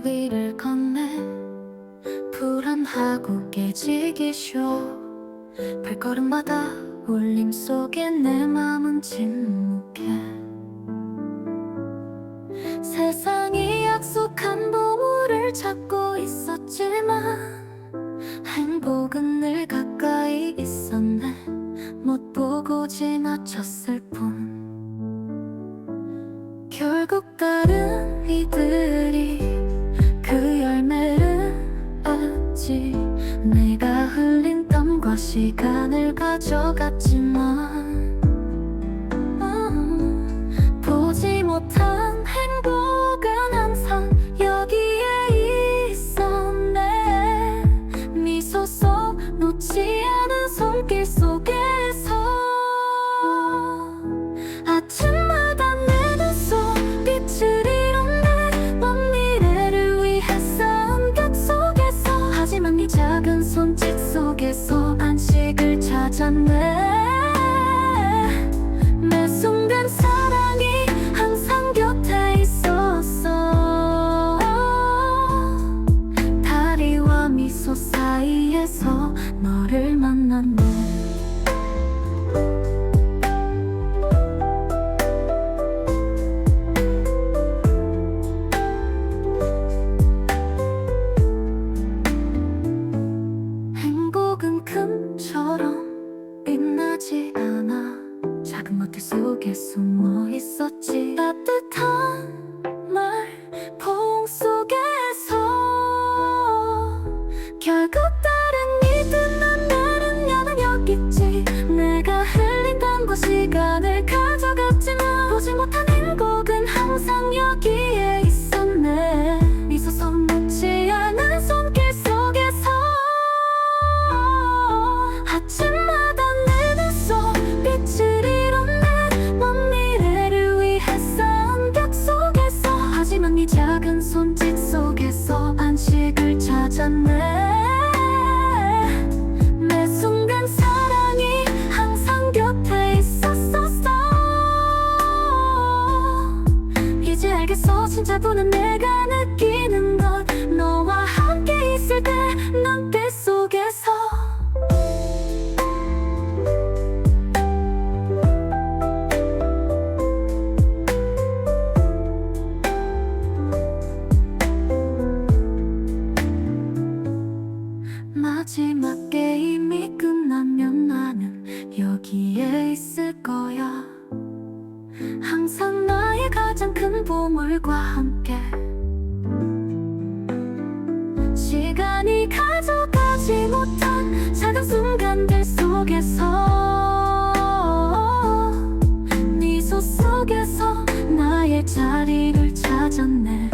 위를 걷네. 불안하고 깨지기 쉬워. 발걸음마다 울림 속에 내 맘은 침묵해. 세상이 약속한 보물을 찾고 있었지만 행복은 늘 가까이 있었네. 못 보고 지나쳤을 뿐. 결국 다른 이들이 그 열매를 얻지. 내가 흘린 땀과 시간을 가져갔지만 보지 못한 행복은 항상 여기에 있었네. 미소 속 놓지 않은 손길 속에서 아침마다 내 눈 속 빛을 잃었네. 먼 미래를 위해 쌓은 벽 속에서. 하지만 네 작은 손짓 속에서 안식을 찾았네. 매 순간 사랑이 항상 곁에 있었어. 다리와 미소 사이에서 너를 만났네. 행복은 금처럼 빛나지 않아. 작은 모텔 속에 숨어 있었지. 따뜻한 말 포옹 속에서. 결국 다른 이들 난 나는 여는 여기 있지. 내가 흘린 땀과 시간을 가져갔지만 보지 못한 행복은 항상 여기에 있었네. 미소 속 놓지 않은 손길 속에서 아침마다 내 눈 속 빛을 잃었네. 먼 미래를 위해 쌓은 벽 속에서. 하지만 네 작은 손짓 속에서 안식을 찾았네. 매 순간 사랑이 항상 곁에 있었었어. 이제 알겠어 진짜로는 내가 느끼는 것. 너와 함께 있을 때 눈빛 속에서. 마지막 게임이 끝나면 나는 여기에 있을 거야. 항상 나의 가장 큰 보물과 함께. 시간이 가져가지 못한 작은 순간들 속에서 미소 속에서 나의 자리를 찾았네.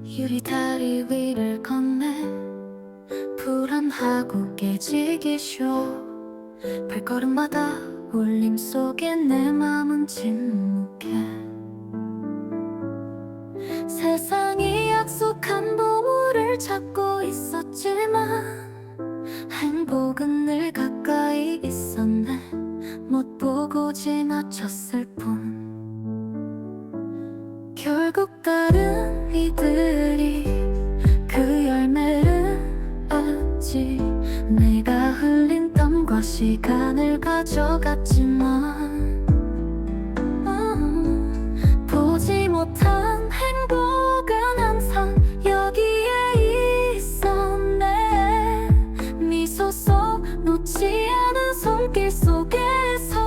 유리다리 위를 걷네. 불안하고 깨지기 쉬워. 발걸음마다 울림 속에 내 맘은 침묵해. 세상이 약속한 보물을 찾고 있었지만 행복은 늘 가까이 있었네. 못 보고 지나쳤을 뿐. 결국 다른 이들이 그 열매를 얻지. 내가 흘린 땀과 시간을 가져갔지만 보지 못한 행복은 항상 여기에 있었네. 미소 속 놓지 않은 손길 속에서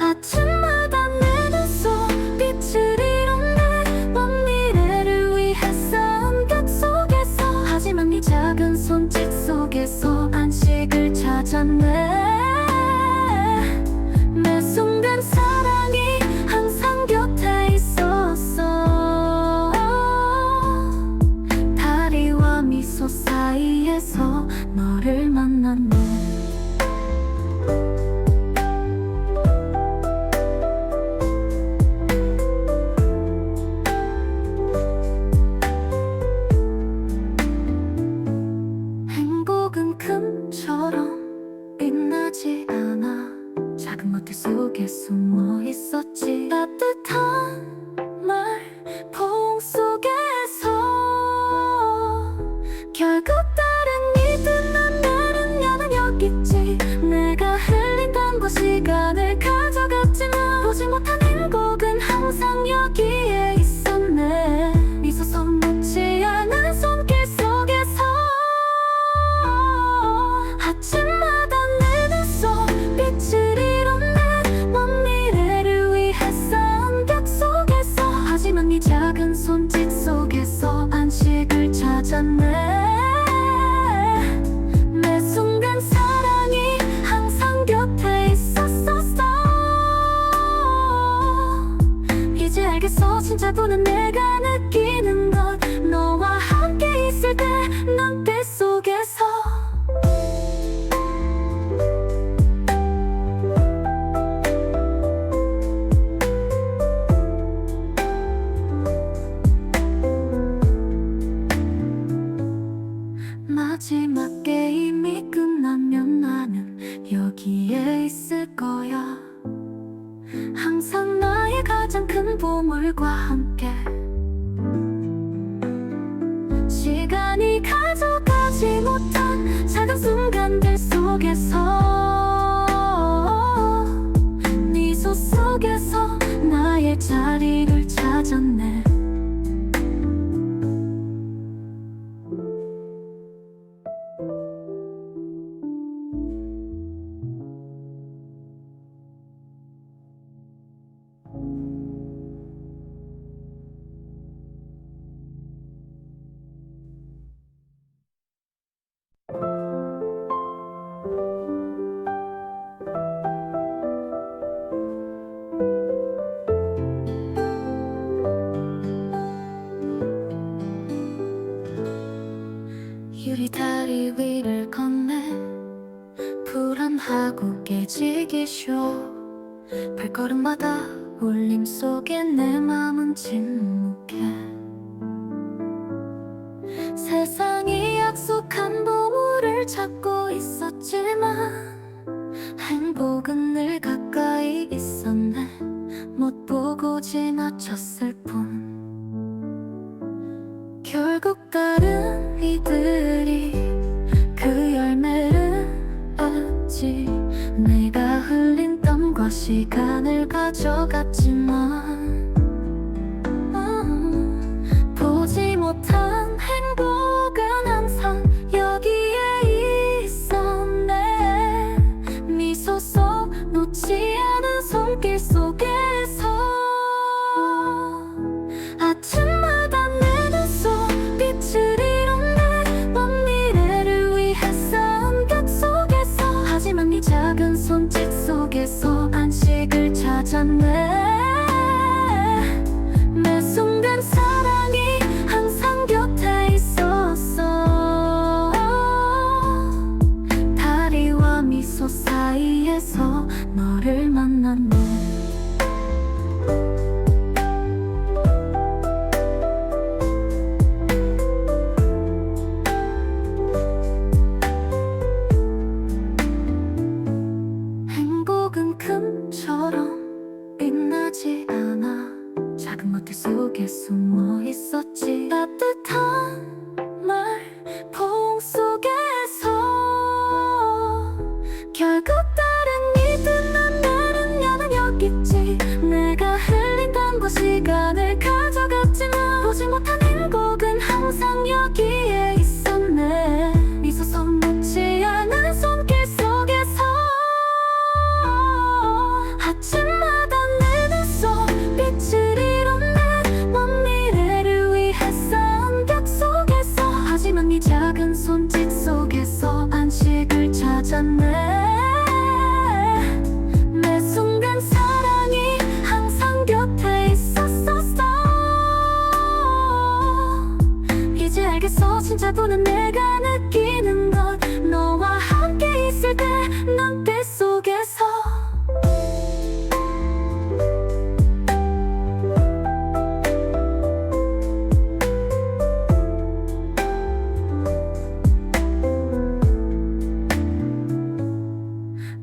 아침마다 내 눈 속 빛을 잃었네. 먼 미래를 위해 쌓은 벽 속에서. 하지만 네 작은 손짓 속에서 안식을 찾았네. 항상 여기에 있었네. 미소 속 놓지 않은 손길 속에서 아침마다 내 눈 속 빛을 잃었네. 먼 미래를 위해 쌓은 벽 속에서 하지만 네 작은 손짓 속에서 안식을 찾았네. 매 순간 사랑이 항상 곁에 있었었어. 이제 알겠어 진짜로는 내가 느끼는 것. 너와 함께 있을 때 눈빛 속에서 마지막 게임이 끝나면 나는 여기에 있을 거야. 항상 나의 가장 큰 보물과 함께. 시간이 가져가지 못한 작은 순간들 속에서 미소 속에서 나의 자리를 찾았네. 유리다리 위를 걷네. 불안하고 깨지기 쉬워. 발걸음마다 울림 속에 내 맘은 침묵해. 세상이 약속한 보물을 찾고 있었지만 행복은 늘 가까이 있었네. 못 보고 지나쳤을 뿐. 결국 다른 이들이 그 열매를 얻지. 내가 흘린 땀과 시간을 가져갔지만 보지 못한 행복은 항상 여기에 있었네. 미소 속 놓지 않은 손길 속에서 아침마다 내 눈 속 빛을 잃었네. 먼 미래를 위해 쌓은 벽 속에서 하지만 네 작은 손짓 속에서 안식을 찾았네. 매 순간 사랑이 항상 곁에 있었어. 다리와 미소 사이에서 너를 만났네. 행복은 금처럼 빛나지 않아. 작은 모텔 속에 숨어 있었지. 따뜻한 말 포옹 속에서 결국 다른 이든 나는 여는 여기 있지. 내가 흘린 땀과 시간을 가져갔지만 보지 못한 행복은 항상 여기에 있었네. 미소 속 놓지 않은 손길 속에서 아침마다 내 눈 속 빛을 잃었네. 먼 미래를 위해 쌓은 벽 속에서 하지만 네 작은 손짓 속에서 안식을 찾았네. 매 순간 사랑이 항상 곁에 있었었어. 이제 알겠어 진짜로는 내가 느끼는 것. 너와 함께 있을 때 눈빛 속에서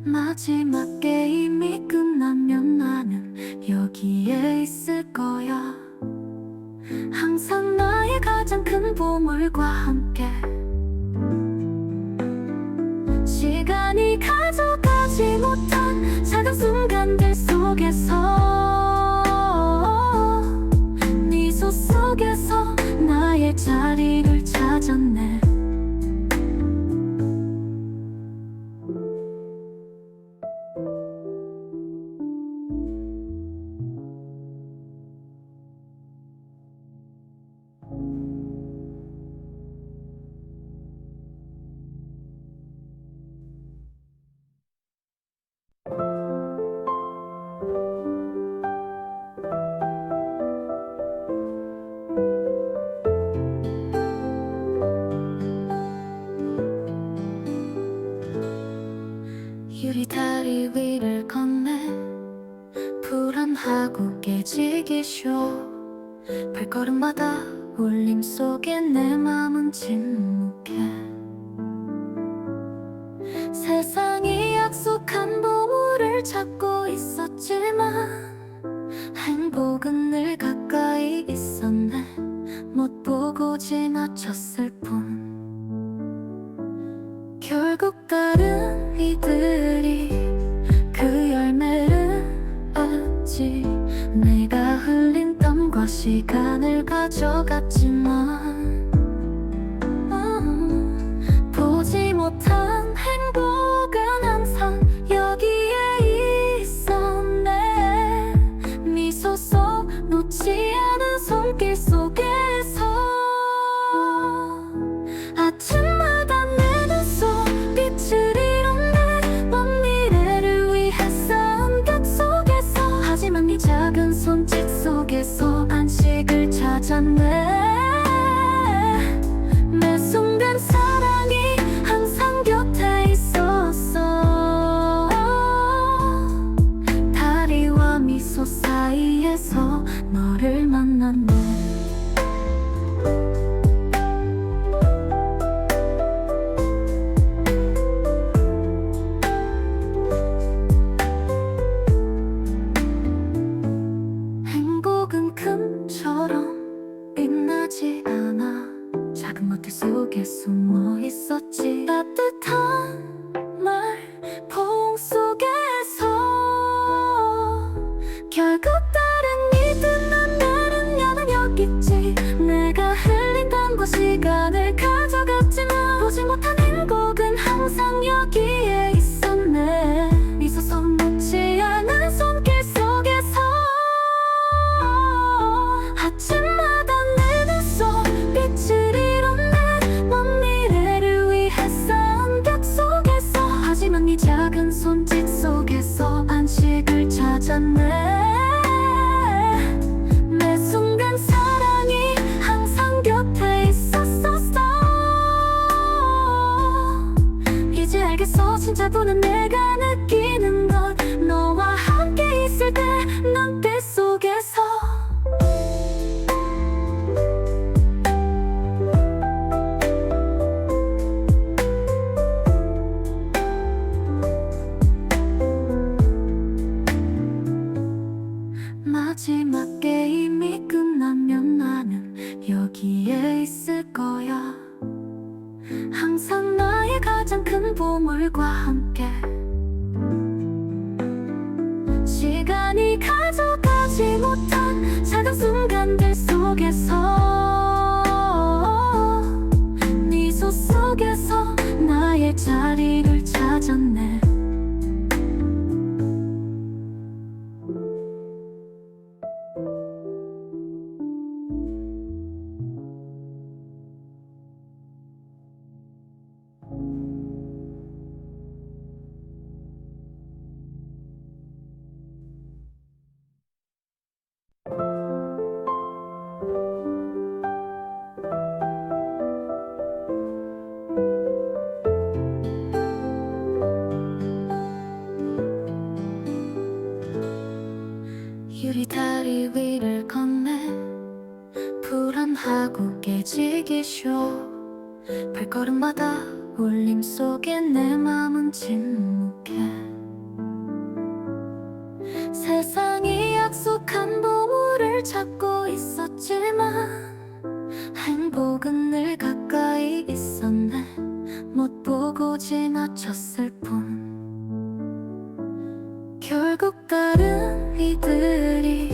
마지막 게임이 끝나면 나는 여기에 있을 거야. 항상 나의 가장 큰 보물과 함께. 시간이 가져가지 못한 작은 순간들 속에서 발걸음하고 깨지기 쉬워. 발걸음마다 울림 속에 내 맘은 침묵해. 세상이 약속한 보물을 찾고 있었지만 행복은 늘 가까이 있었네. 못 보고 지나쳤을 뿐. 결국 다른 이들이 그 열매를 얻지. 내가 흘린 땀과 시간을 가져갔지만 보지 못한 행복은 항상 여기에 있었네. 미소 속 놓지 않은 손길 속에서 아침마다 내 눈 속 빛을 잃었네. 먼 미래를 위해 쌓은 벽 속에서. 하지만 네 작은 손짓 속에서 안식을 찾았네. 매 순간 사랑이 항상 곁에 있었어. 다리와 미소 사이에서 너를 만났네. 행복은 금처럼 빛나지 않아. 작은 모텔 속에 숨어 있었지. 따뜻한 말 포옹 속에서. 결국 다른 이든 난 다른 여는 여기 있지. 내가 흘린 땀과 시간을 가져갔지만 보지 못한 행복은 항상 여기에 있었네. 미소 속 놓지 않은 손길 속에서 아침마다 내 눈 속 빛을 잃었네. 먼 미래를 위해 쌓은 벽 속에서. 하지만 네 작은 손짓 속에서 안식을 찾았네. 매 순간 사랑이 항상 곁에 있었었어. 이제 알겠어 진짜로는 내가 느끼는 것. 너와 함께 있을 때 눈빛 속에서. 마지막 게임이 끝나면 나는 여기에 있을 거야. 항상 나의 가장 큰 보물과 함께. 시간이 가져가지 못한 작은 순간들 속에서 미소 속에서 나의 자리를 찾았네. 유리다리 위를 건네. 불안하고 깨지기 쉬워. 발걸음마다 울림 속에 내 맘은 침묵해. 세상이 약속한 보물을 찾고 있었지만 행복은 늘 가까이 있었네. 못 보고 지나쳤을 뿐. 결국 다른 이들이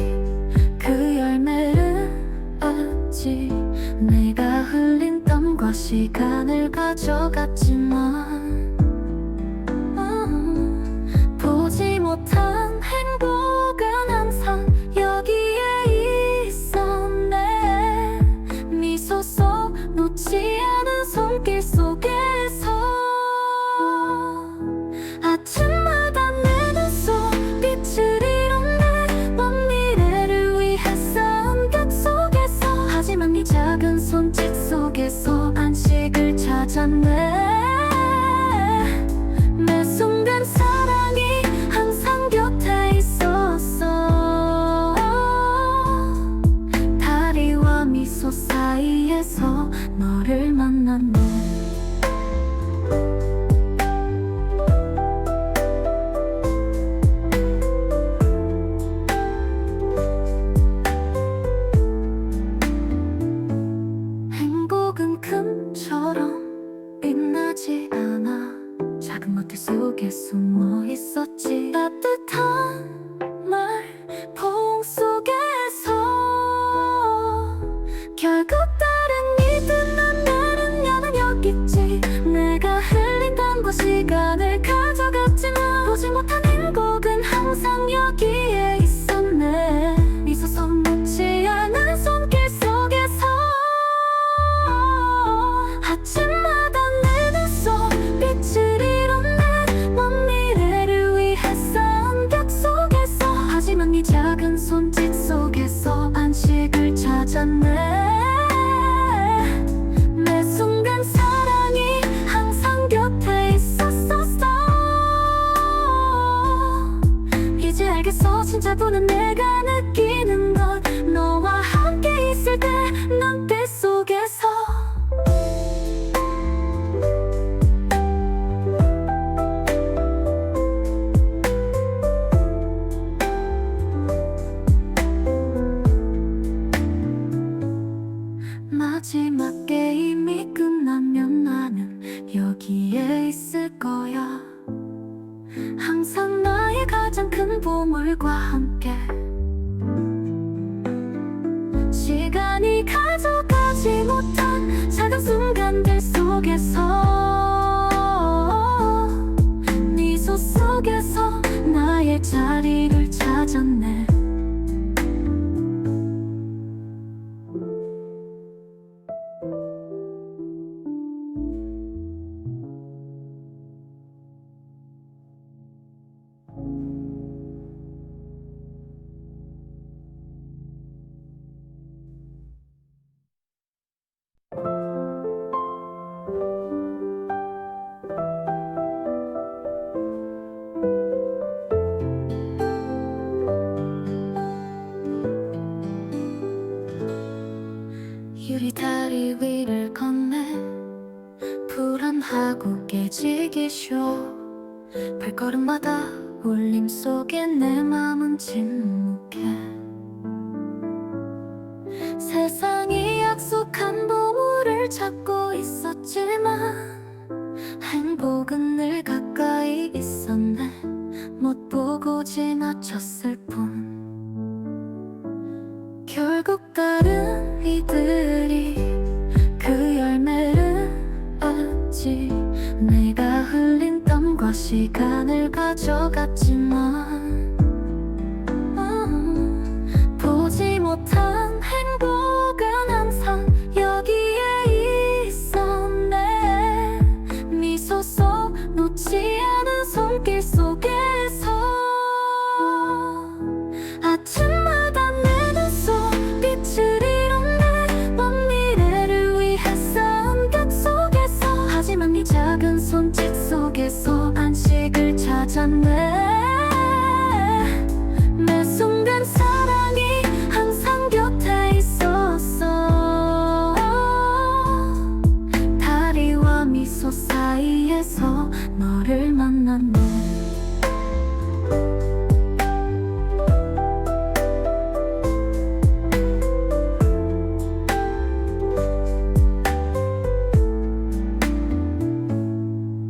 그 열매를 얻지. 내가 흘린 땀과 시간을 가져갔지만 보지 못한 행복은 항상 여기에 있었네. 미소 속 놓지 않은 손길 속에서 아침마다 내 눈 속 빛을 잃었네. 먼 미래를 위해 쌓은 벽 속에서. 하지만 네 작은 손짓 속에서 안식을 찾았네. 매 순간 사랑이 항상 곁에 있었어. 보물과 함께 시간이 가져가지 못한 작은 순간들 속에서 미소 속에서 나의 자리를 찾았네. 유리다리 위를 건네 불안하고 깨지기 쉬워. 발걸음마다 울림 속에 내 맘은 침묵해. 세상이 약속한 보물을 찾고 있었지만 행복은 늘 가까이 있었네. 못 보고 지나쳤을 뿐. 결국 다른 이들이 그 열매를 얻지. 내가 흘린 땀과 시간을 가져갔지만 보지 못한 행복은 항상 여기에 있었네. 미소 속 놓지 않은 손길 속에서 아침마다 내 눈 속 빛을 잃었네. 먼 미래를 위해 쌓은 벽 속에서 하지만 네 작은 손짓 속에서 안식을 찾았네. 매 순간 사랑이 항상 곁에 있었어. 다리와 미소 사이에서 너를 만났네.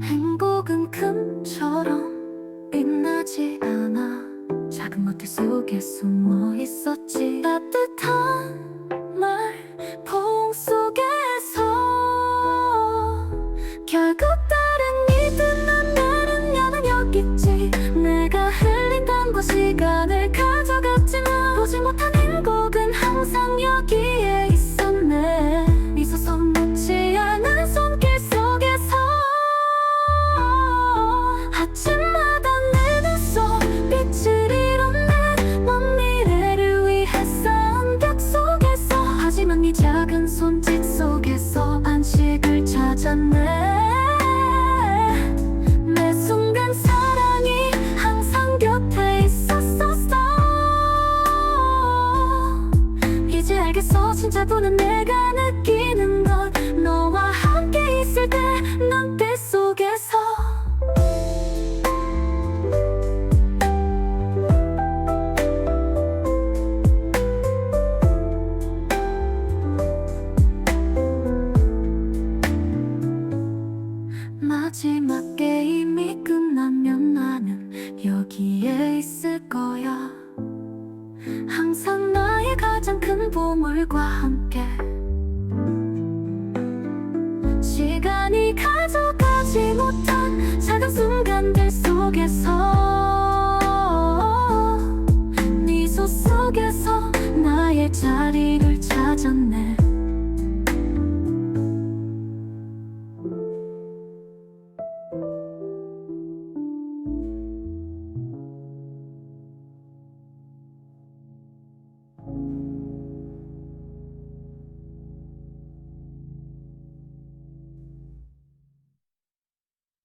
행복은 금처럼 빛나지 않아. 작은 모텔 속에 숨어 있었지. 따뜻한 말 포옹 속에서 결국 다른 이든 난 다른 여는 여기 있지. 내가 흘린 땀과 시간을 가져갔지만 보지 못한 행복은 항상 여기에 있었네. 미소 속 놓지 않은 손길 속에서 아침마다 내 눈 속 빛을 잃었네. 먼 미래를 위해 쌓은 벽 속에서 하지만 네 작은 손짓 속에서 안식을 찾았네. 매 순간 사랑이 항상 곁에 있었었어. 이제 알겠어 진짜로는 내가 느끼는 것. 너와 함께 있을 때 눈빛 속에서 마지막 게임이 끝나면 나는 여기에 있을 거야. 항상 나의 가장 큰 보물과 함께